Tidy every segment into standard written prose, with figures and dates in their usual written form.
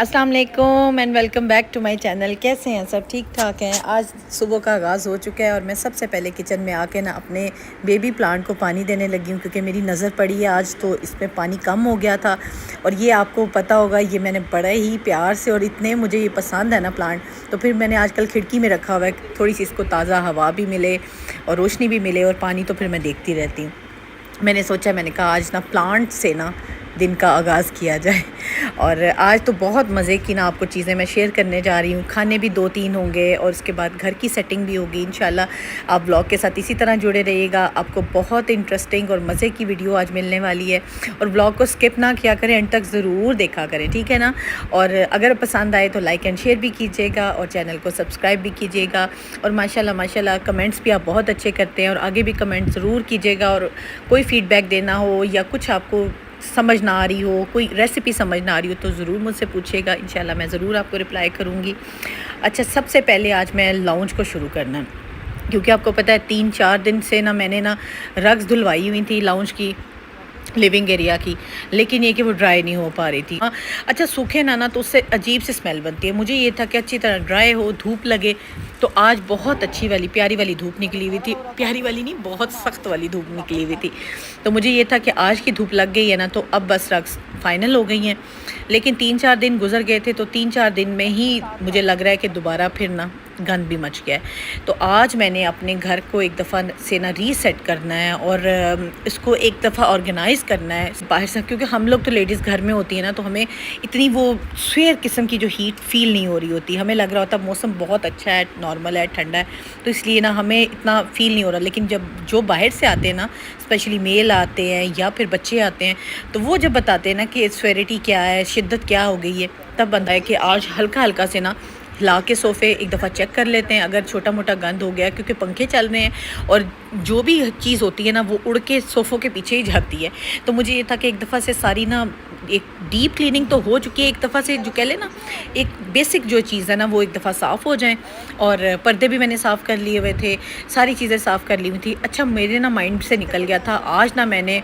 अस्सलाम वालेकुम and welcome back to my channel. कैसे हैं सब? ठीक ठाक हैं। आज सुबह का आगाज़ हो चुका है और मैं सबसे पहले किचन में आके ना अपने बेबी प्लांट को पानी देने लगी हूँ, क्योंकि मेरी नज़र पड़ी है आज तो इसमें पानी कम हो गया था। और ये आपको पता होगा, ये मैंने बड़े ही प्यार से और इतने मुझे ये पसंद है ना प्लांट, तो फिर मैंने आजकल खिड़की में रखा हुआ है, थोड़ी सी इसको ताज़ा हवा भी मिले और रोशनी भी मिले और पानी तो फिर मैं देखती रहती हूँ। मैंने सोचा, मैंने कहा आज ना प्लांट से ना दिन का आगाज़ किया जाए। और आज तो बहुत मज़े की ना आपको चीज़ें मैं शेयर करने जा रही हूँ। खाने भी 2-3 होंगे और उसके बाद घर की सेटिंग भी होगी इंशाल्लाह। आप ब्लॉग के साथ इसी तरह जुड़े रहिएगा, आपको बहुत इंटरेस्टिंग और मज़े की वीडियो आज मिलने वाली है। और ब्लॉग को स्किप ना किया करें, एंड तक ज़रूर देखा करें, ठीक है ना। और अगर पसंद आए तो लाइक एंड शेयर भी कीजिएगा और चैनल को सब्सक्राइब भी कीजिएगा। और माशाल्लाह कमेंट्स भी आप बहुत अच्छे करते हैं और आगे भी कमेंट ज़रूर कीजिएगा। और कोई फ़ीडबैक देना हो या कुछ आपको समझ ना आ रही हो, कोई रेसिपी समझ ना आ रही हो, तो ज़रूर मुझसे पूछिएगा, इंशाल्लाह मैं ज़रूर आपको रिप्लाई करूँगी। अच्छा, सबसे पहले आज मैं लाउंज को शुरू करना है, क्योंकि आपको पता है 3-4 दिन से ना मैंने ना रग्स धुलवाई हुई थी लाउंज की, लिविंग एरिया की, लेकिन ये कि वो ड्राई नहीं हो पा रही थी। हाँ, अच्छा सूखे ना तो उससे अजीब सी स्मेल बनती है। मुझे ये था कि अच्छी तरह ड्राई हो, धूप लगे। तो आज बहुत अच्छी वाली प्यारी वाली धूप निकली हुई थी, प्यारी वाली नहीं, बहुत सख्त वाली धूप निकली हुई थी। तो मुझे ये था कि आज की धूप लग गई है ना, तो अब बस रग्स फाइनल हो गई हैं। लेकिन 3-4 दिन गुजर गए थे, तो 3-4 दिन में ही मुझे लग रहा है कि दोबारा फिर ना गंद भी मच गया है। तो आज मैंने अपने घर को एक दफ़ा से ना रीसेट करना है और इसको एक दफ़ा ऑर्गेनाइज़ करना है बाहर से, क्योंकि हम लोग तो लेडीज़ घर में होती है ना, तो हमें इतनी वो स्वेयर किस्म की जो हीट फील नहीं हो रही होती। हमें लग रहा होता मौसम बहुत अच्छा है, नॉर्मल है, ठंडा है, तो इसलिए ना हमें इतना फ़ील नहीं हो रहा। लेकिन जब जो बाहर से आते हैं ना, स्पेशली मेल आते हैं या फिर बच्चे आते हैं, तो वो जब बताते हैं ना कि स्वेरिटी क्या है, शिद्दत क्या हो गई है, तब बनता है कि आज हल्का हल्का से ना हिला के सोफ़े एक दफ़ा चेक कर लेते हैं अगर छोटा मोटा गंद हो गया, क्योंकि पंखे चल रहे हैं और जो भी चीज़ होती है ना वो उड़ के सोफ़ों के पीछे ही जाती है। तो मुझे ये था कि एक दफ़ा से सारी ना एक डीप क्लीनिंग तो हो चुकी है, एक दफ़ा से जो कह ले ना एक बेसिक जो चीज़ है ना वो एक दफ़ा साफ़ हो जाए। और पर्दे भी मैंने साफ़ कर लिए हुए थे, सारी चीज़ें साफ़ कर ली हुई थी। अच्छा, मेरे ना माइंड से निकल गया था, आज ना मैंने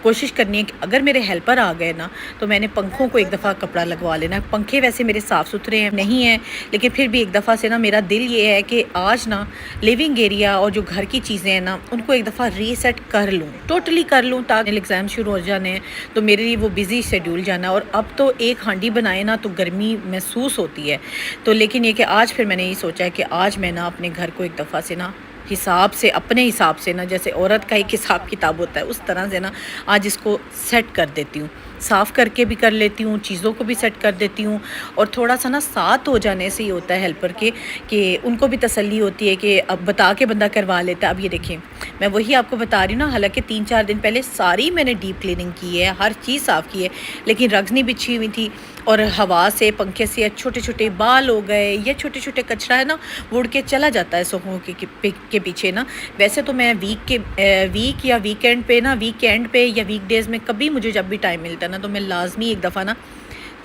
कोशिश करनी है कि अगर मेरे हेल्पर आ गए ना, तो मैंने पंखों को एक दफ़ा कपड़ा लगवा लेना है। पंखे वैसे मेरे साफ़ सुथरे हैं नहीं हैं, लेकिन फिर भी एक दफ़ा से ना मेरा दिल ये है कि आज ना लिविंग एरिया और जो घर की चीज़ें हैं ना उनको एक दफ़ा रीसेट कर लूँ, टोटली कर लूँ, ताकि एग्ज़ाम शुरू हो जाने हैं तो मेरे लिए वो बिज़ी शेड्यूल जाना है। और अब तो एक हांडी बनाए ना तो गर्मी महसूस होती है। तो लेकिन ये कि आज फिर मैंने ये सोचा है कि आज मैं ना अपने घर को एक दफ़ा से ना हिसाब से, अपने हिसाब से ना, जैसे औरत का एक हिसाब किताब होता है उस तरह से ना आज इसको सेट कर देती हूँ। साफ़ करके भी कर लेती हूँ, चीज़ों को भी सेट कर देती हूँ। और थोड़ा सा ना साथ हो जाने से ही होता है हेल्पर के, कि उनको भी तसल्ली होती है कि अब बता के बंदा करवा लेता है। अब ये देखें, मैं वही आपको बता रही हूँ ना, हालांकि 3-4 दिन पहले सारी मैंने डीप क्लीनिंग की है, हर चीज़ साफ़ की है, लेकिन रग्स नहीं बिछी हुई थी और हवा से, पंखे से छोटे छोटे बाल हो गए या छोटे छोटे कचरा है ना वो उड़ के चला जाता है सोफों के पीछे ना। वैसे तो मैं वीक या वीकेंड पे ना, वीकेंड पे या वीकडेज़ में कभी मुझे जब भी टाइम मिलता है ना, तो मैं लाजमी एक दफ़ा ना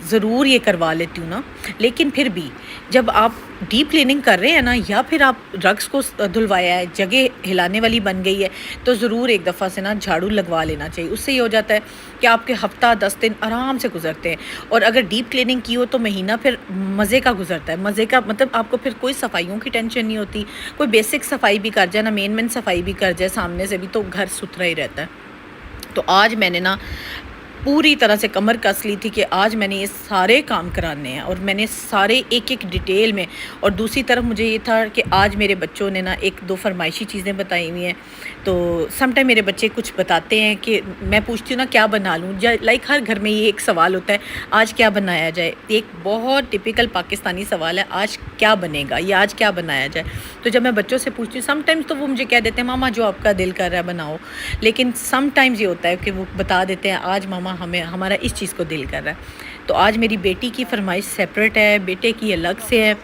ज़रूर ये करवा लेती हूँ ना। लेकिन फिर भी जब आप डीप क्लीनिंग कर रहे हैं ना, या फिर आप रग्स को धुलवाया है, जगह हिलाने वाली बन गई है, तो ज़रूर एक दफ़ा से ना झाड़ू लगवा लेना चाहिए। उससे ये हो जाता है कि आपके हफ़्ता 10 दिन आराम से गुजरते हैं। और अगर डीप क्लीनिंग की हो तो महीना फिर मज़े का गुजरता है। मज़े का मतलब आपको फिर कोई सफाइयों की टेंशन नहीं होती। कोई बेसिक सफाई भी कर जाए ना, मेन सफाई भी कर जाए सामने से भी, तो घर सुथरा ही रहता है। तो आज मैंने ना पूरी तरह से कमर कस ली थी कि आज मैंने ये सारे काम कराने हैं और मैंने सारे एक एक डिटेल में। और दूसरी तरफ मुझे ये था कि आज मेरे बच्चों ने ना 1-2 फरमाइशी चीज़ें बताई हुई हैं। तो समटाइम मेरे बच्चे कुछ बताते हैं कि मैं पूछती हूँ ना क्या बना लूँ, लाइक हर घर में ये एक सवाल होता है, आज क्या बनाया जाए। एक बहुत टिपिकल पाकिस्तानी सवाल है, आज क्या बनेगा या आज क्या बनाया जाए। तो जब मैं बच्चों से पूछती हूँ समटाइम्स, तो वो मुझे कह देते हैं मामा जो आपका दिल कर रहा है बनाओ। लेकिन समटाइम्स ये होता है कि वो बता देते हैं आज मामा हमें हमारा इस चीज़ को दिल कर रहा है। तो आज मेरी बेटी की फरमाइश सेपरेट है, बेटे की अलग से है।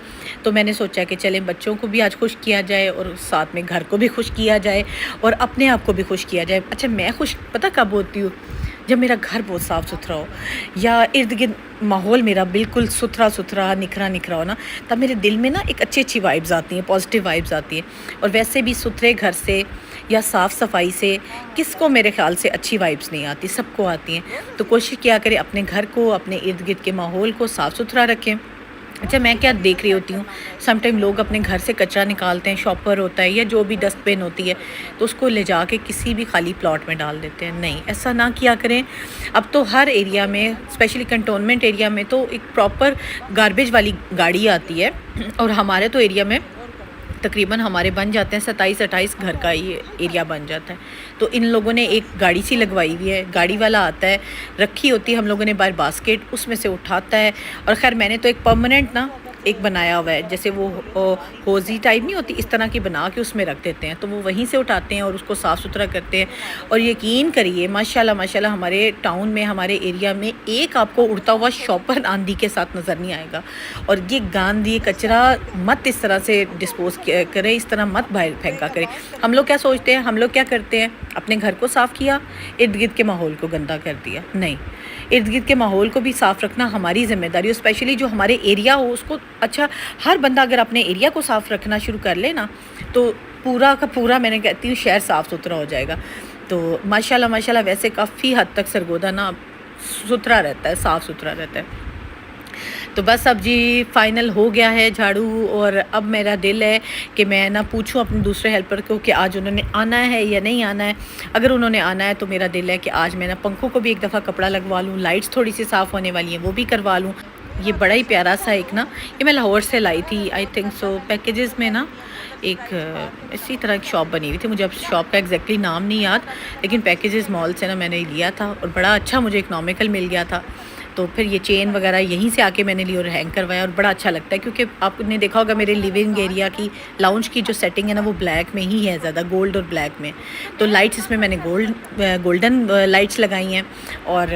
तो मैंने सोचा कि चलें बच्चों को भी आज खुश किया जाए और साथ में घर को भी खुश किया जाए और अपने आप को भी खुश किया जाए। अच्छा, मैं खुश पता कब होती हूँ? जब मेरा घर बहुत साफ़ सुथरा हो या इर्द गिर्द माहौल मेरा बिल्कुल सुथरा सुथरा निखरा निखरा हो ना, तब मेरे दिल में ना एक अच्छी अच्छी वाइब्स आती हैं, पॉजिटिव वाइब्स आती हैं। और वैसे भी सुथरे घर से या साफ़ सफाई से किसको मेरे ख्याल से अच्छी वाइब्स नहीं आती, सबको आती हैं। तो कोशिश किया करें अपने घर को, अपने इर्द गिर्द के माहौल को साफ़ सुथरा रखें। अच्छा, मैं क्या देख रही होती हूँ, समटाइम लोग अपने घर से कचरा निकालते हैं, शॉपर होता है या जो भी डस्टबिन होती है, तो उसको ले जा के किसी भी खाली प्लॉट में डाल देते हैं। नहीं, ऐसा ना किया करें। अब तो हर एरिया में, स्पेशली कंटोनमेंट एरिया में, तो एक प्रॉपर गार्बेज वाली गाड़ी आती है। और हमारे तो एरिया में तकरीबन हमारे बन जाते हैं 27-28 घर का ये एरिया बन जाता है। तो इन लोगों ने एक गाड़ी सी लगवाई हुई है, गाड़ी वाला आता है, रखी होती है हम लोगों ने बाहर बास्केट, उसमें से उठाता है। और खैर मैंने तो एक परमानेंट ना एक बनाया हुआ है, जैसे वो होजी टाइप नहीं होती, इस तरह की बना के उसमें रख देते हैं, तो वो वहीं से उठाते हैं और उसको साफ़ सुथरा करते हैं। और यकीन करिए माशाल्लाह माशाल्लाह हमारे टाउन में, हमारे एरिया में एक आपको उड़ता हुआ शॉपर आंधी के साथ नज़र नहीं आएगा। और ये गंद, ये कचरा मत इस तरह से डिस्पोज करें, इस तरह मत बाहर फेंका करें। हम लोग क्या सोचते हैं, हम लोग क्या करते हैं, अपने घर को साफ़ किया, इर्द गिर्द के माहौल को गंदा कर दिया। नहीं, इर्द गिर्द के माहौल को भी साफ़ रखना हमारी ज़िम्मेदारी है, स्पेशली जो हमारे एरिया हो उसको। अच्छा, हर बंदा अगर अपने एरिया को साफ़ रखना शुरू कर ले ना, तो पूरा का पूरा, मैंने कहती हूँ, शहर साफ़ सुथरा हो जाएगा। तो माशाल्लाह माशाल्लाह वैसे काफ़ी हद तक सरगोदा ना सुथरा रहता है, साफ़ सुथरा रहता है। तो बस अब जी फ़ाइनल हो गया है झाड़ू। और अब मेरा दिल है कि मैं ना पूछूं अपने दूसरे हेल्पर को कि आज उन्होंने आना है या नहीं आना है। अगर उन्होंने आना है तो मेरा दिल है कि आज मैं ना पंखों को भी एक दफ़ा कपड़ा लगवा लूँ, लाइट्स थोड़ी सी साफ़ होने वाली हैं वो भी करवा लूँ। ये बड़ा ही प्यारा सा एक ना, ये मैं लाहौर से लाई थी, आई थिंक सो, पैकेजेस में ना एक इसी तरह की शॉप बनी हुई थी। मुझे अब शॉप का एग्जैक्टली नाम नहीं याद, लेकिन पैकेजेस मॉल से ना मैंने लिया था और बड़ा अच्छा मुझे इकनॉमिकल मिल गया था। तो फिर ये चेन वगैरह यहीं से आके मैंने ली और हैंग करवाया और बड़ा अच्छा लगता है, क्योंकि आपने देखा होगा मेरे लिविंग एरिया की लाउंज की जो सेटिंग है ना, वो ब्लैक में ही है, ज़्यादा गोल्ड और ब्लैक में। तो लाइट्स इसमें मैंने गोल्डन लाइट्स लगाई हैं और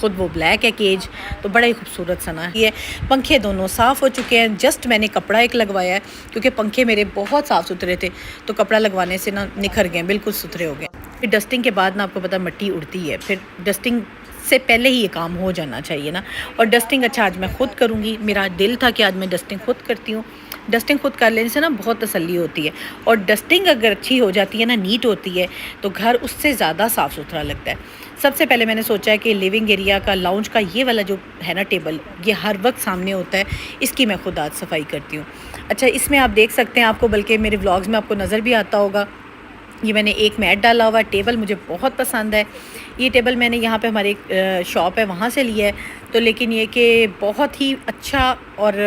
ख़ुद वो ब्लैक है केज, तो बड़ा ही खूबसूरत सना है। पंखे दोनों साफ़ हो चुके हैं, जस्ट मैंने कपड़ा एक लगवाया है, क्योंकि पंखे मेरे बहुत साफ़ सुथरे थे, तो कपड़ा लगवाने से ना निखर गए, बिल्कुल सुथरे हो गए। फिर डस्टिंग के बाद ना आपको पता मिट्टी उड़ती है, फिर डस्टिंग से पहले ही ये काम हो जाना चाहिए ना। और डस्टिंग अच्छा आज मैं ख़ुद करूँगी, मेरा दिल था कि आज मैं डस्टिंग ख़ुद करती हूँ। डस्टिंग खुद कर लेने से ना बहुत तसल्ली होती है, और डस्टिंग अगर अच्छी हो जाती है ना, नीट होती है, तो घर उससे ज़्यादा साफ़ सुथरा लगता है। सबसे पहले मैंने सोचा है कि लिविंग एरिया का, लाउंज का ये वाला जो है ना टेबल, ये हर वक्त सामने होता है, इसकी मैं खुद आज सफाई करती हूँ। अच्छा, इसमें आप देख सकते हैं, आपको बल्कि मेरे व्लॉग्स में आपको नज़र भी आता होगा, ये मैंने एक मैट डाला हुआ टेबल, मुझे बहुत पसंद है। ये टेबल मैंने यहाँ पे हमारे एक शॉप है वहाँ से लिया है, तो लेकिन ये कि बहुत ही अच्छा और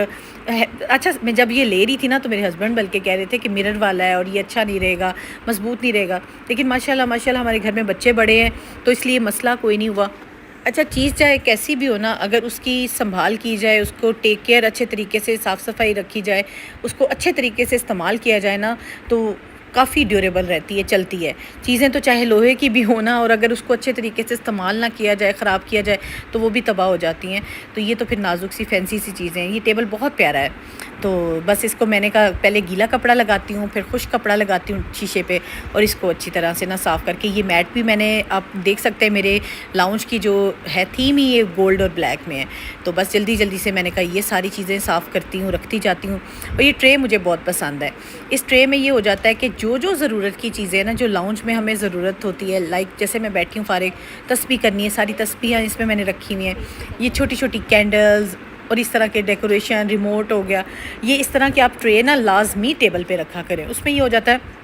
अच्छा, मैं जब ये ले रही थी ना तो मेरे हस्बैंड बल्कि कह रहे थे कि मिरर वाला है और ये अच्छा नहीं रहेगा, मजबूत नहीं रहेगा, लेकिन माशाल्लाह माशाल्लाह हमारे घर में बच्चे बड़े हैं तो इसलिए मसला कोई नहीं हुआ। अच्छा, चीज़ चाहे कैसी भी हो ना, अगर उसकी संभाल की जाए, उसको टेक केयर अच्छे तरीके से, साफ़ सफाई रखी जाए, उसको अच्छे तरीके से इस्तेमाल किया जाए ना, तो काफ़ी ड्यूरेबल रहती है, चलती है। चीज़ें तो चाहे लोहे की भी हो ना, और अगर उसको अच्छे तरीके से इस्तेमाल ना किया जाए, ख़राब किया जाए, तो वो भी तबाह हो जाती हैं। तो ये तो फिर नाजुक सी फैंसी सी चीज़ें हैं। ये टेबल बहुत प्यारा है, तो बस इसको मैंने कहा पहले गीला कपड़ा लगाती हूँ, फिर खुश्क कपड़ा लगाती हूँ शीशे पे, और इसको अच्छी तरह से ना साफ़ करके, ये मैट भी मैंने, आप देख सकते हैं मेरे लाउंज की जो है थीम ही ये गोल्ड और ब्लैक में है। तो बस जल्दी जल्दी से मैंने कहा ये सारी चीज़ें साफ़ करती हूँ, रखती जाती हूँ। और ये ट्रे मुझे बहुत पसंद है। इस ट्रे में ये हो जाता है कि जो जो ज़रूरत की चीज़ें ना, जो लाउंज में हमें ज़रूरत होती है, लाइक जैसे मैं बैठी हूँ फारिग, तस्बीह करनी है, सारी तस्बीहां इसमें मैंने रखी हुई हैं। ये छोटी छोटी कैंडल्स और इस तरह के डेकोरेशन, रिमोट हो गया, ये इस तरह के आप ट्रे ना लाजमी टेबल पे रखा करें। उसमें ये हो जाता है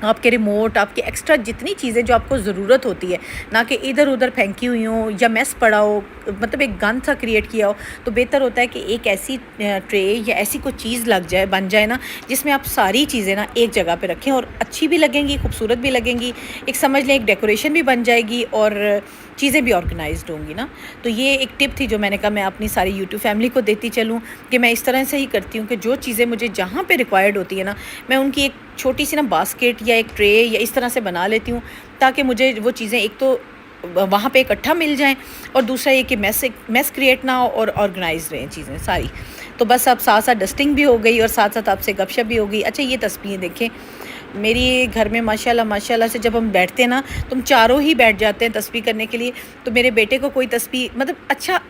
आपके रिमोट, आपके एक्स्ट्रा जितनी चीज़ें जो आपको ज़रूरत होती है, ना कि इधर उधर फेंकी हुई हो या मेस पड़ा हो, मतलब एक गंद सा क्रिएट किया हो, तो बेहतर होता है कि एक ऐसी ट्रे या ऐसी कोई चीज़ लग जाए, बन जाए ना, जिसमें आप सारी चीज़ें ना एक जगह पे रखें, और अच्छी भी लगेंगी, खूबसूरत भी लगेंगी, एक समझ लें एक डेकोरेशन भी बन जाएगी और चीज़ें भी ऑर्गेनाइज्ड होंगी ना। तो ये एक टिप थी जो मैंने कहा मैं अपनी सारी यूट्यूब फैमिली को देती चलूँ, कि मैं इस तरह से ही करती हूँ कि जो चीज़ें मुझे जहाँ पे रिक्वायर्ड होती है ना, मैं उनकी एक छोटी सी ना बास्केट या एक ट्रे या इस तरह से बना लेती हूँ, ताकि मुझे वो चीज़ें एक तो वहाँ पे इकट्ठा मिल जाएं, और दूसरा ये कि मैस क्रिएट ना हो और ऑर्गेनाइज रहें चीज़ें सारी। तो बस अब साथ साथ डस्टिंग भी हो गई और साथ साथ आपसे गपशप भी हो गई। अच्छा, ये तस्वीरें देखें, मेरी घर में माशाल्लाह माशाल्लाह से जब हम बैठते हैं ना, तो हम चारों ही बैठ जाते हैं तस्बीह करने के लिए। तो मेरे बेटे को कोई तस्बीह मतलब अच्छा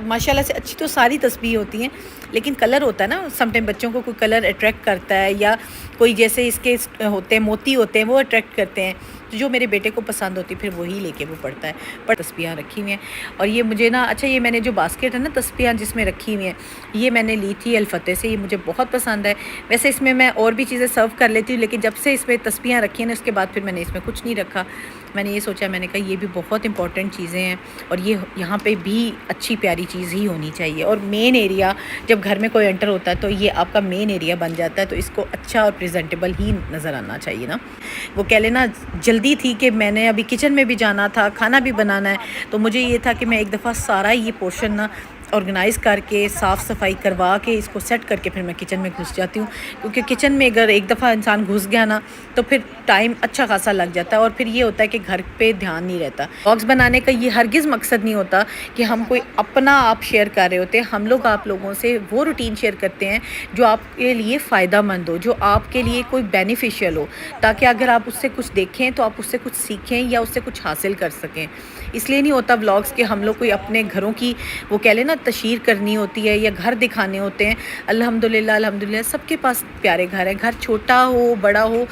माशाल्लाह से अच्छी तो सारी तस्बीह होती हैं, लेकिन कलर होता है ना, समटाइम बच्चों को कोई कलर अट्रैक्ट करता है, या कोई जैसे इसके होते हैं मोती होते हैं वो अट्रैक्ट करते हैं, तो जो मेरे बेटे को पसंद होती है फिर वही लेके वो पढ़ता है। पर तस्बीहां रखी हुई हैं, और ये मुझे ना अच्छा, ये मैंने जो बास्केट है ना तस्बीहां जिसमें रखी हुई हैं, ये मैंने ली थी अल-फतेह से, ये मुझे बहुत पसंद है। वैसे इसमें मैं और भी चीज़ें सर्व कर लेती हूँ, लेकिन जब से इसमें तस्बीहां रखी हैं ना, उसके बाद फिर मैंने इसमें कुछ नहीं रखा। मैंने ये सोचा, मैंने कहा ये भी बहुत इंपॉर्टेंट चीज़ें हैं, और ये यहाँ पे भी अच्छी प्यारी चीज़ ही होनी चाहिए। और मेन एरिया जब घर में कोई एंटर होता है तो ये आपका मेन एरिया बन जाता है, तो इसको अच्छा और प्रेजेंटेबल ही नज़र आना चाहिए ना। वो कह लेना जल्दी थी कि मैंने अभी किचन में भी जाना था, खाना भी बनाना है, तो मुझे ये था कि मैं एक दफ़ा सारा ये पोर्शन ना ऑर्गेनाइज़ करके साफ़ सफाई करवा के इसको सेट करके फिर मैं किचन में घुस जाती हूँ, क्योंकि किचन में अगर एक दफ़ा इंसान घुस गया ना तो फिर टाइम अच्छा खासा लग जाता है, और फिर ये होता है कि घर पे ध्यान नहीं रहता। व्लॉग्स बनाने का ये हरगिज़ मकसद नहीं होता कि हम कोई अपना आप शेयर कर रहे होते हैं, हम लोग आप लोगों से वो रूटीन शेयर करते हैं जो आपके लिए फ़ायदा मंद हो, जो आपके लिए कोई बेनिफिशियल हो, ताकि अगर आप उससे कुछ देखें तो आप उससे कुछ सीखें या उससे कुछ हासिल कर सकें। इसलिए नहीं होता व्लॉग्स कि हम लोग कोई अपने घरों की वो कह लें ना तशहीर करनी होती है या घर दिखाने होते हैं। अल्हम्दुलिल्लाह अल्हम्दुलिल्लाह सबके पास प्यारे घर हैं, घर छोटा हो बड़ा हो,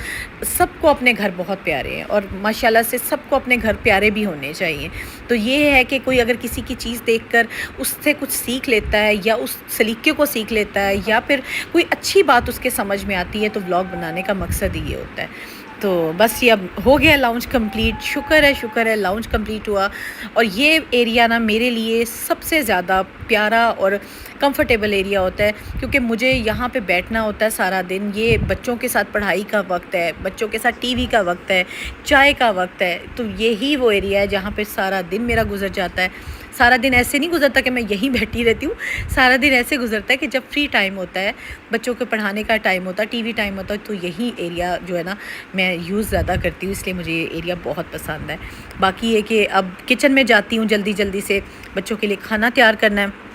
सबको अपने घर बहुत प्यारे हैं, और माशाल्लाह से सबको अपने घर प्यारे भी होने चाहिए। तो ये है कि कोई अगर किसी की चीज़ देखकर उससे कुछ सीख लेता है या उस सलीके को सीख लेता है या फिर कोई अच्छी बात उसके समझ में आती है, तो व्लॉग बनाने का मकसद ही ये होता है। तो बस ये अब हो गया लाउंज कंप्लीट, शुक्र है लाउंज कंप्लीट हुआ। और ये एरिया ना मेरे लिए सबसे ज़्यादा प्यारा और कंफर्टेबल एरिया होता है, क्योंकि मुझे यहाँ पे बैठना होता है सारा दिन। ये बच्चों के साथ पढ़ाई का वक्त है, बच्चों के साथ टीवी का वक्त है, चाय का वक्त है, तो यही वो एरिया है जहाँ पे सारा दिन मेरा गुजर जाता है। सारा दिन ऐसे नहीं गुजरता कि मैं यहीं बैठी रहती हूँ, सारा दिन ऐसे गुजरता है कि जब फ्री टाइम होता है, बच्चों के पढ़ाने का टाइम होता है, टीवी टाइम होता है, तो यही एरिया जो है ना मैं यूज़ ज़्यादा करती हूँ, इसलिए मुझे ये एरिया बहुत पसंद है। बाकी ये कि अब किचन में जाती हूँ जल्दी जल्दी से, बच्चों के लिए खाना तैयार करना है।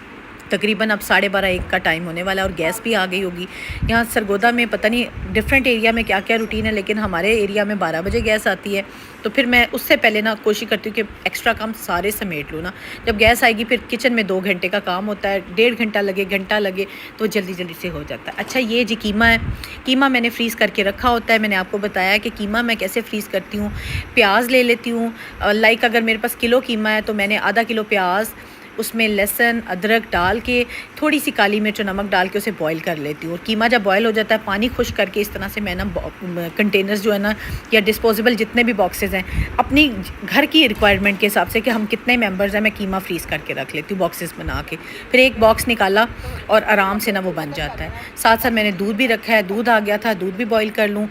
तकरीबन अब 12:30-1 का टाइम होने वाला है, और गैस भी आ गई होगी। यहाँ सरगोदा में पता नहीं डिफरेंट एरिया में क्या क्या रूटीन है, लेकिन हमारे एरिया में 12 बजे गैस आती है, तो फिर मैं उससे पहले ना कोशिश करती हूँ कि एक्स्ट्रा काम सारे समेट लूँ ना। जब गैस आएगी फिर किचन में 2 घंटे का काम होता है, 1.5 घंटा लगे, घंटा लगे, तो जल्दी जल्दी से हो जाता है। अच्छा ये जी कीमा है, कीमा मैंने फ्रीज़ करके रखा होता है। मैंने आपको बताया कि कीमा मैं कैसे फ्रीज़ करती हूँ। प्याज ले लेती हूँ, लाइक अगर मेरे पास किलो कीमा है तो मैंने आधा किलो प्याज, उसमें लहसुन अदरक डाल के, थोड़ी सी काली मिर्च और नमक डाल के उसे बॉईल कर लेती हूँ। और कीमा जब बॉईल हो जाता है, पानी खुश करके इस तरह से मैं ना कंटेनर्स जो है ना या डिस्पोजेबल जितने भी बॉक्सेस हैं, अपनी घर की रिक्वायरमेंट के हिसाब से कि हम कितने मेंबर्स हैं, मैं कीमा फ्रीज़ करके रख लेती हूँ बॉक्सेस बना के। फिर एक बॉक्स निकाला और आराम से ना वो बन जाता है। साथ साथ मैंने दूध भी रखा है, दूध आ गया था, दूध भी बॉईल कर लूँ।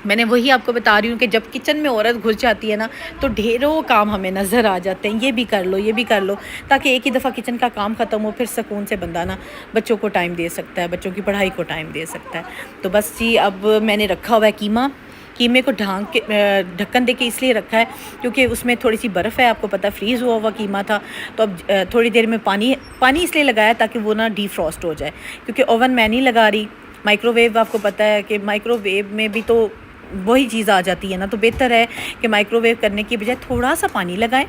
मैंने वही आपको बता रही हूँ कि जब किचन में औरत घुस जाती है ना, तो ढेरों काम हमें नज़र आ जाते हैं, ये भी कर लो ये भी कर लो, ताकि एक ही दफ़ा किचन का काम ख़त्म हो, फिर सुकून से बंदा ना बच्चों को टाइम दे सकता है, बच्चों की पढ़ाई को टाइम दे सकता है। तो बस जी अब मैंने रखा हुआ है कीमा। कीमे को ढक्कन दे के इसलिए रखा है क्योंकि उसमें थोड़ी सी बर्फ़ है, आपको पता फ्रीज़ हुआ हुआ कीमा था। तो अब थोड़ी देर में पानी इसलिए लगाया ताकि वो ना डीफ्रॉस्ट हो जाए, क्योंकि ओवन मैं नहीं लगा रही। माइक्रोवेव आपको पता है कि माइक्रोवेव में भी तो वही चीज़ आ जाती है ना, तो बेहतर है कि माइक्रोवेव करने की बजाय थोड़ा सा पानी लगाएं।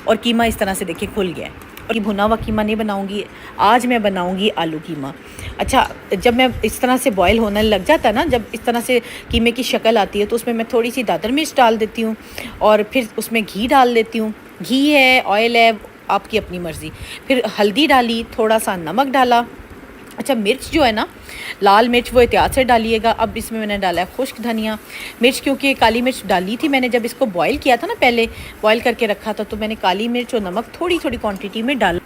और कीमा इस तरह से देखिए खुल गया है। और ये भुना हुआ कीमा नहीं बनाऊंगी आज, मैं बनाऊंगी आलू कीमा। अच्छा जब मैं इस तरह से बॉयल होने लग जाता है ना, जब इस तरह से कीमे की शक्ल आती है, तो उसमें मैं थोड़ी सी दादर मिर्च डाल देती हूँ और फिर उसमें घी डाल देती हूँ। घी है, ऑयल है, आपकी अपनी मर्ज़ी। फिर हल्दी डाली, थोड़ा सा नमक डाला। अच्छा मिर्च जो है ना, लाल मिर्च वो एहतियात से डालिएगा। अब इसमें मैंने डाला है खुश्क धनिया मिर्च, क्योंकि काली मिर्च डाली थी मैंने जब इसको बॉईल किया था ना, पहले बॉईल करके रखा था, तो मैंने काली मिर्च और नमक थोड़ी थोड़ी क्वांटिटी में डाला।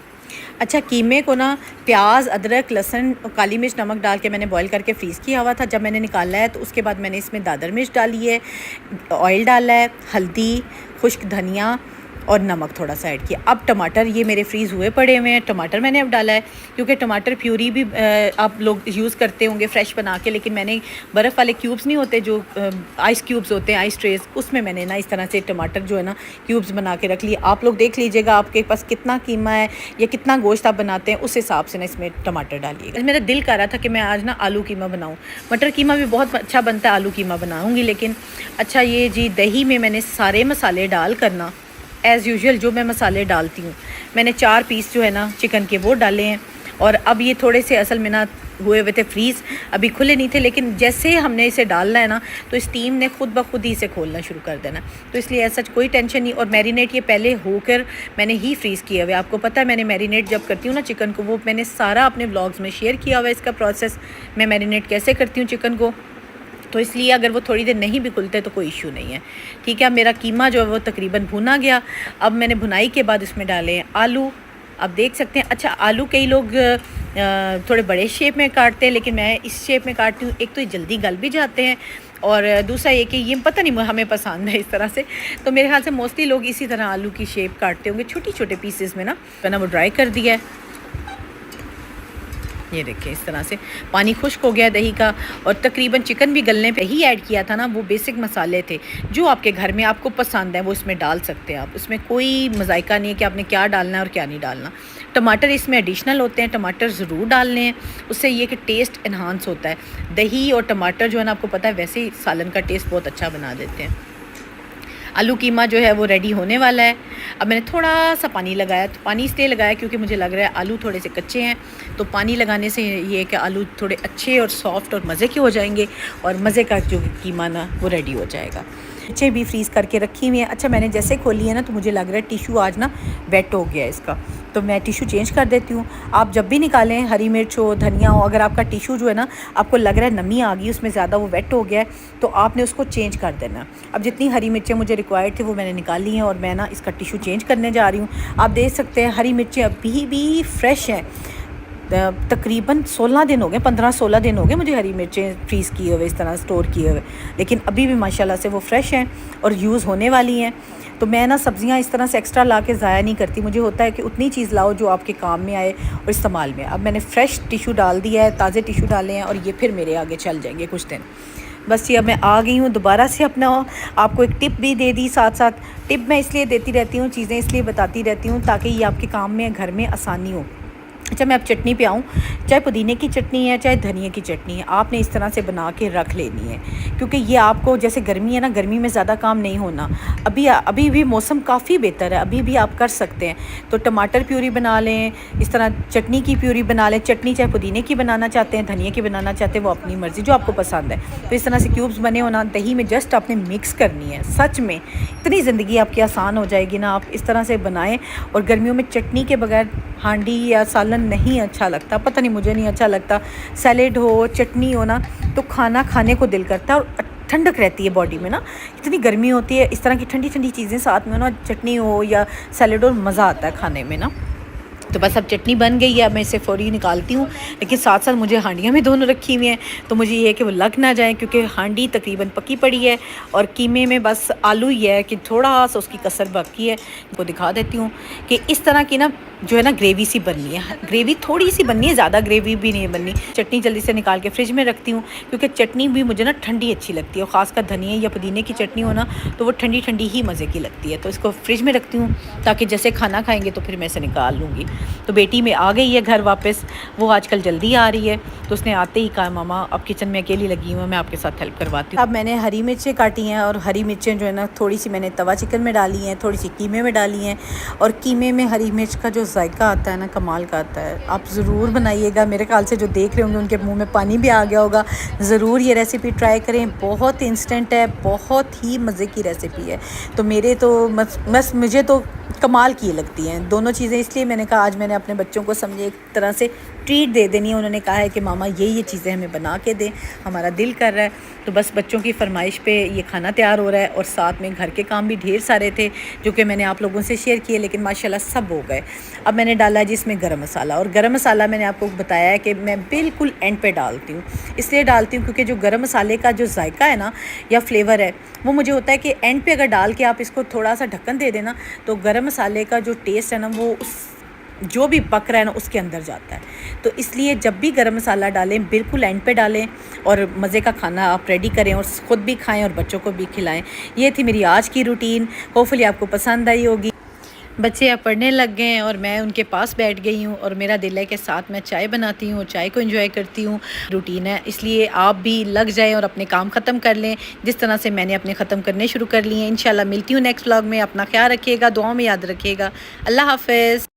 अच्छा कीमे को ना प्याज अदरक लहसुन काली मिर्च नमक डाल के मैंने बॉईल करके फ्रीज़ किया हुआ था। जब मैंने निकाला है तो उसके बाद मैंने इसमें दादर मिर्च डाली है, ऑयल डाला है, हल्दी, खुश्क धनिया और नमक थोड़ा सा ऐड किया। अब टमाटर ये मेरे फ्रीज़ हुए पड़े हुए हैं, टमाटर मैंने अब डाला है, क्योंकि टमाटर प्यूरी भी आप लोग यूज़ करते होंगे फ्रेश बना के, लेकिन मैंने बर्फ़ वाले क्यूब्स नहीं होते जो आइस क्यूब्स होते हैं, आइस ट्रेस, उसमें मैंने ना इस तरह से टमाटर जो है ना क्यूब्स बना के रख लिए। आप लोग देख लीजिएगा आपके पास कितना कीमा है या कितना गोश्त आप बनाते हैं, उस हिसाब से ना इसमें टमाटर डालिएगा। मेरा दिल कर रहा था कि मैं आज ना आलू कीमा बनाऊँ, मटर कीमा भी बहुत अच्छा बनता है, आलू कीमा बनाऊँगी, लेकिन अच्छा ये जी दही में मैंने सारे मसाले डाल करना एज़ यूजुअल जो मैं मसाले डालती हूँ, मैंने 4 पीस जो है ना चिकन के वो डाले हैं। और अब ये थोड़े से असल में ना हुए हुए थे फ्रीज़, अभी खुले नहीं थे, लेकिन जैसे हमने इसे डालना है ना तो स्टीम ने खुद ब खुद ही इसे खोलना शुरू कर देना, तो इसलिए ऐसा कोई टेंशन नहीं। और मैरिनेट ये पहले होकर मैंने ही फ्रीज़ किया हुआ है। आपको पता है मैंने मैरिनेट जब करती हूँ ना चिकन को, वो मैंने सारा अपने व्लॉग्स में शेयर किया हुआ है, इसका प्रोसेस मैं मैरिनेट कैसे करती हूँ चिकन को, तो इसलिए अगर वो थोड़ी देर नहीं भी खुलते तो कोई इशू नहीं है। ठीक है, मेरा कीमा जो है वो तकरीबन भुना गया। अब मैंने भुनाई के बाद इसमें डाले हैं आलू, आप देख सकते हैं। अच्छा, आलू कई लोग थोड़े बड़े शेप में काटते हैं, लेकिन मैं इस शेप में काटती हूँ। एक तो ये जल्दी गल भी जाते हैं, और दूसरा ये कि ये पता नहीं हमें पसंद है इस तरह से, तो मेरे ख्याल से मोस्टली लोग इसी तरह आलू की शेप काटते होंगे, छोटे छोटे पीसेस में ना। मैंने वो ड्राई कर दिया है, ये देखिए इस तरह से पानी खुश्क हो गया दही का। और तकरीबन चिकन भी गलने पे ही ऐड किया था ना, वो बेसिक मसाले थे जो आपके घर में आपको पसंद है वो इसमें डाल सकते हैं आप, उसमें कोई मज़ाइका नहीं है कि आपने क्या डालना है और क्या नहीं डालना। टमाटर इसमें एडिशनल होते हैं, टमाटर ज़रूर डालने हैं, उससे ये कि टेस्ट इन्हांस होता है। दही और टमाटर जो है ना आपको पता है वैसे ही सालन का टेस्ट बहुत अच्छा बना देते हैं। आलू कीमा जो है वो रेडी होने वाला है। अब मैंने थोड़ा सा पानी लगाया, तो पानी इसलिए लगाया क्योंकि मुझे लग रहा है आलू थोड़े से कच्चे हैं, तो पानी लगाने से ये है कि आलू थोड़े अच्छे और सॉफ्ट और मज़े के हो जाएंगे, और मज़े का जो कीमा ना वो रेडी हो जाएगा। मिर्चें भी फ्रीज़ करके रखी हुई हैं। अच्छा, मैंने जैसे खोली है ना तो मुझे लग रहा है टिशू आज ना वेट हो गया है इसका, तो मैं टिशू चेंज कर देती हूँ। आप जब भी निकालें, हरी मिर्च हो, धनिया हो, अगर आपका टिशू जो है ना आपको लग रहा है नमी आ गई उसमें ज़्यादा, वो वेट हो गया है, तो आपने उसको चेंज कर देना। अब जितनी हरी मिर्चें मुझे रिक्वायर्ड थी वो मैंने निकाली हैं, और मैं ना इसका टिशू चेंज करने जा रही हूँ। आप देख सकते हैं हरी मिर्चें अभी भी फ्रेश हैं, तकरीबन 16 दिन हो गए, 15-16 दिन हो गए मुझे हरी मिर्चें फ्रीज़ किए हुए, इस तरह स्टोर किए हुए, लेकिन अभी भी माशाल्लाह से वो फ्रेश हैं और यूज़ होने वाली हैं। तो मैं ना सब्ज़ियाँ इस तरह से एक्स्ट्रा ला के ज़ाया नहीं करती, मुझे होता है कि उतनी चीज़ लाओ जो आपके काम में आए और इस्तेमाल में। अब मैंने फ़्रेश टिशू डाल दिया है, ताज़े टिशू डाले हैं, और ये फिर मेरे आगे चल जाएंगे कुछ दिन। बस ये अब मैं आ गई हूँ दोबारा से अपना आपको एक टिप भी दे दी साथ साथ। टिप मैं इसलिए देती रहती हूँ, चीज़ें इसलिए बताती रहती हूँ ताकि ये आपके काम में घर में आसानी हो। अच्छा, मैं अब चटनी पे आऊँ, चाहे पुदीने की चटनी है चाहे धनिया की चटनी है, आपने इस तरह से बना के रख लेनी है, क्योंकि ये आपको, जैसे गर्मी है ना, गर्मी में ज़्यादा काम नहीं होना। अभी भी मौसम काफ़ी बेहतर है, अभी भी आप कर सकते हैं। तो टमाटर प्यूरी बना लें, इस तरह चटनी की प्यूरी बना लें। चटनी चाहे पुदीने की बनाना चाहते हैं, धनिया की बनाना चाहते हैं, वो अपनी मर्ज़ी, जो आपको पसंद है। तो इस तरह से क्यूब्स बने होना, दही में जस्ट आपने मिक्स करनी है। सच में इतनी ज़िंदगी आपकी आसान हो जाएगी ना, आप इस तरह से बनाएं। और गर्मियों में चटनी के बगैर हांडी या सालन नहीं अच्छा लगता, पता नहीं मुझे नहीं अच्छा लगता। सैलेड हो, चटनी हो ना, तो खाना खाने को दिल करता है, और ठंडक रहती है बॉडी में ना। इतनी गर्मी होती है, इस तरह की ठंडी ठंडी चीज़ें साथ में ना, चटनी हो या सैलेड हो, मज़ा आता है खाने में ना। तो बस अब चटनी बन गई है, अब मैं इसे फ़ौरी निकालती हूँ, लेकिन साथ साथ मुझे हांडियाँ भी दोनों रखी हुई हैं, तो मुझे ये है कि वो लग ना जाए, क्योंकि हांडी तकरीबन पकी पड़ी है और कीमे में बस आलू ही है कि थोड़ा सा उसकी कसर बाकी है। वो दिखा देती हूँ कि इस तरह की ना जो है ना ग्रेवी सी बननी है, ग्रेवी थोड़ी सी बननी है, ज़्यादा ग्रेवी भी नहीं बननी। चटनी जल्दी से निकाल के फ्रिज में रखती हूँ, क्योंकि चटनी भी मुझे ना ठंडी अच्छी लगती है, ख़ासकर धनिया या पुदीने की चटनी हो ना तो वो ठंडी ठंडी ही मज़े की लगती है। तो इसको फ्रिज में रखती हूँ ताकि जैसे खाना खाएँगे तो फिर मैं इसे निकाल लूँगी। तो बेटी में आ गई है घर वापस, वो आजकल जल्दी आ रही है, तो उसने आते ही कहा मामा अब किचन में अकेली लगी हूँ, मैं आपके साथ हेल्प करवाती हूँ। अब मैंने हरी मिर्चें काटी हैं, और हरी मिर्चें जो है ना थोड़ी सी मैंने तवा चिकन में डाली हैं, थोड़ी सी कीमे में डाली हैं, और कीमे में हरी मिर्च का जो जायका आता है ना, कमाल का आता है। आप ज़रूर बनाइएगा, मेरे ख्याल से जो देख रहे होंगे उनके मुंह में पानी भी आ गया होगा। ज़रूर ये रेसिपी ट्राई करें, बहुत इंस्टेंट है, बहुत ही मज़े की रेसिपी है। तो मेरे तो बस मुझे तो कमाल की लगती हैं दोनों चीज़ें, इसलिए मैंने कहा आज मैंने अपने बच्चों को समझे एक तरह से ट्रीट दे देनी है। उन्होंने कहा है कि मामा ये चीज़ें हमें बना के दें, हमारा दिल कर रहा है। तो बस बच्चों की फरमाइश पे ये खाना तैयार हो रहा है और साथ में घर के काम भी ढेर सारे थे जो कि मैंने आप लोगों से शेयर किए, लेकिन माशाल्लाह सब हो गए। अब मैंने डाला जी इसमें गरम मसाला, और गरम मसाला मैंने आपको बताया है कि मैं बिल्कुल एंड पे डालती हूँ। इसलिए डालती हूँ क्योंकि जो गरम मसाले का जो जायका है ना या फ्लेवर है वो मुझे होता है कि एंड पे अगर डाल के आप इसको थोड़ा सा ढक्कन दे देना तो गरम मसाले का जो टेस्ट है ना वो उस जो भी पक रहा है ना उसके अंदर जाता है। तो इसलिए जब भी गरम मसाला डालें बिल्कुल एंड पे डालें और मज़े का खाना आप रेडी करें और ख़ुद भी खाएं और बच्चों को भी खिलाएं। ये थी मेरी आज की रूटीन, होपफुली आपको पसंद आई होगी। बच्चे अब पढ़ने लग गए हैं और मैं उनके पास बैठ गई हूँ और मेरा दिल है कि साथ मैं चाय बनाती हूँ, चाय को एंजॉय करती हूँ। रूटीन है, इसलिए आप भी लग जाएं और अपने काम ख़त्म कर लें जिस तरह से मैंने अपने ख़त्म करने शुरू कर लिए हैं। इंशाल्लाह मिलती हूँ नेक्स्ट व्लॉग में। अपना ख्याल रखिएगा, दुआओं में याद रखिएगा। अल्लाह हाफ़िज़।